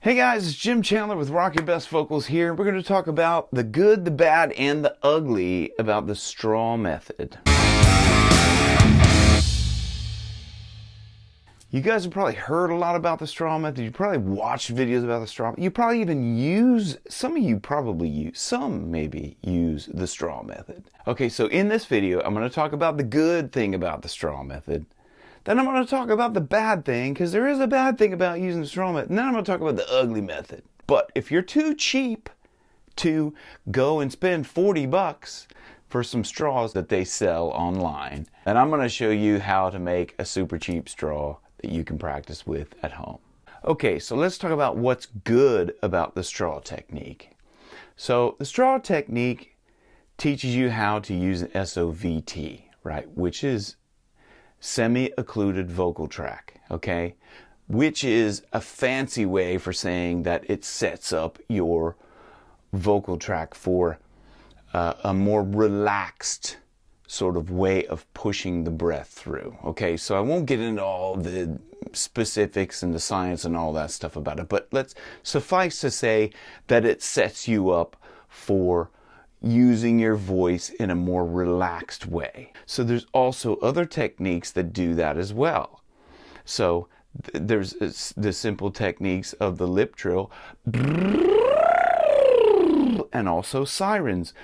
Hey guys, it's Jim Chandler with Rock Your Best Vocals here. We're going to talk about the good, the bad, and the ugly about the straw method. You guys have probably heard a lot about the straw method. You probably watched videos about the straw. You probably even use, some of you probably use, some maybe use the straw method. Okay, so in this video, I'm going to talk about the good thing about the straw method. Then I'm going to talk about the bad thing, because there is a bad thing about using the straw method. And then I'm going to talk about the ugly method. But if you're too cheap to go and spend 40 bucks for some straws that they sell online, then I'm going to show you how to make a super cheap straw that you can practice with at home. Okay, so let's talk about what's good about the straw technique. So the straw technique teaches you how to use an S.O.V.T, right, which is Semi-Occluded Vocal Tract, okay? Which is a fancy way for saying that it sets up your vocal tract for a more relaxed sort of way of pushing the breath through, okay? So I won't get into all the specifics and the science and all that stuff about it, but let's suffice to say that it sets you up for using your voice in a more relaxed way. So there's also other techniques that do that as well. So there's the simple techniques of the lip trill and also sirens.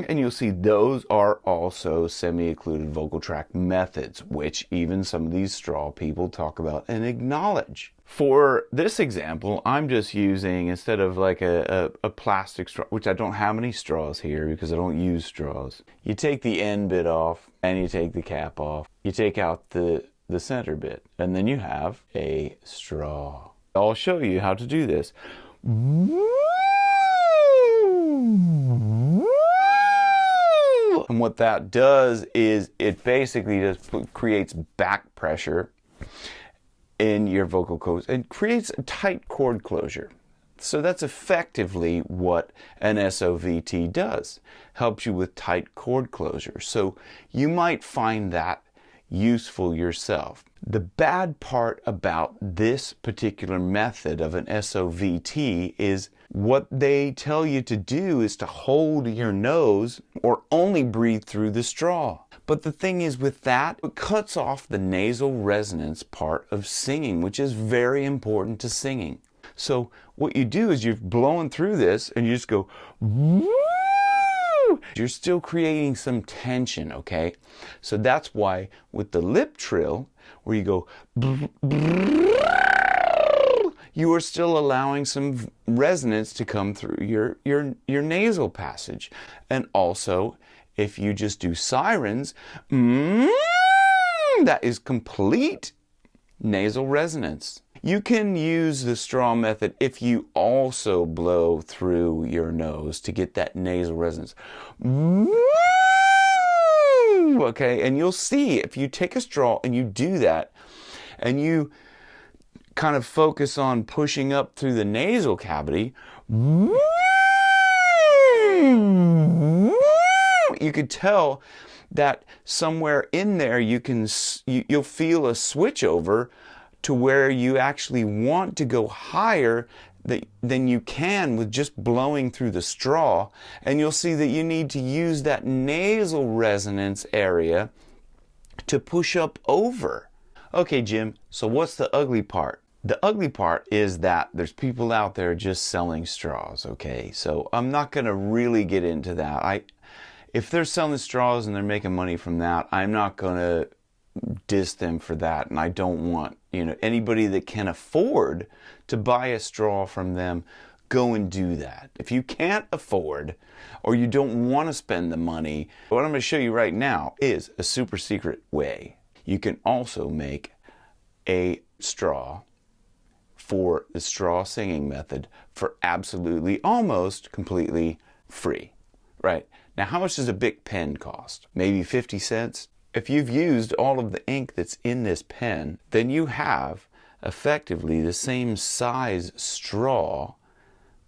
And you'll see those are also semi-occluded vocal tract methods, which even some of these straw people talk about and acknowledge. For this example, I'm just using, instead of like a plastic straw, which I don't have any straws here because I don't use straws. You take the end bit off and you take the cap off. You take out the center bit and then you have a straw. I'll show you how to do this. And what that does is it basically just creates back pressure in your vocal cords and creates a tight cord closure. So that's effectively what an S.O.V.T does. Helps you with tight cord closure. So you might find that useful yourself. The bad part about this particular method of an S.O.V.T is what they tell you to do is to hold your nose or only breathe through the straw. But the thing is with that, it cuts off the nasal resonance part of singing, which is very important to singing. So what you do is you're blowing through this and you just go woo! You're still creating some tension, okay? So that's why with the lip trill, where you go you are still allowing some resonance to come through your nasal passage. And also, if you just do sirens, that is complete nasal resonance. You can use the straw method if you also blow through your nose to get that nasal resonance. Okay, and you'll see if you take a straw and you do that, and you kind of focus on pushing up through the nasal cavity, you could tell that somewhere in there you'll feel a switch over to where you actually want to go higher than you can with just blowing through the straw, and you'll see that you need to use that nasal resonance area to push up over. Okay, Jim, so what's the ugly part? The ugly part is that there's people out there just selling straws, okay? So I'm not going to really get into that. If they're selling straws and they're making money from that, I'm not going to diss them for that. And I don't want, anybody that can afford to buy a straw from them, go and do that. If you can't afford or you don't want to spend the money, what I'm going to show you right now is a super secret way. You can also make a straw for the straw singing method for absolutely, almost completely free, right? Now, how much does a Bic pen cost? Maybe 50 cents? If you've used all of the ink that's in this pen, then you have effectively the same size straw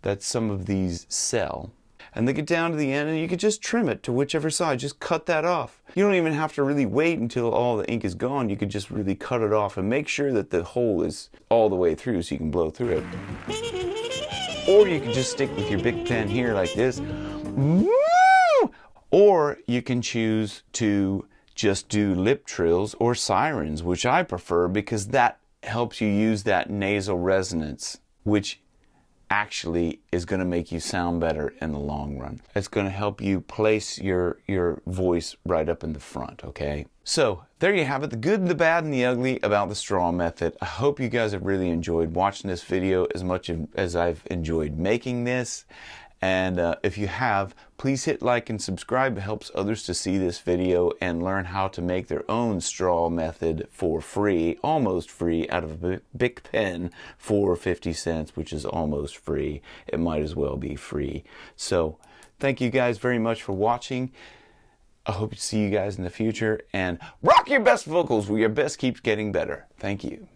that some of these sell. And they get down to the end and you can just trim it to whichever side, just cut that off. You don't even have to really wait until all the ink is gone. You could just really cut it off and make sure that the hole is all the way through so you can blow through it. Or you can just stick with your big pen here like this. Or you can choose to just do lip trills or sirens, which I prefer because that helps you use that nasal resonance, which actually is going to make you sound better in the long run. It's going to help you place your voice right up in the front, okay? So there you have it, the good, the bad, and the ugly about the straw method. I hope you guys have really enjoyed watching this video as much as I've enjoyed making this. And if you have, please hit like and subscribe. It helps others to see this video and learn how to make their own straw method for free, almost free, out of a Bic pen for 50 cents, which is almost free. It might as well be free. So thank you guys very much for watching. I hope to see you guys in the future, and rock your best vocals where your best keeps getting better. Thank you.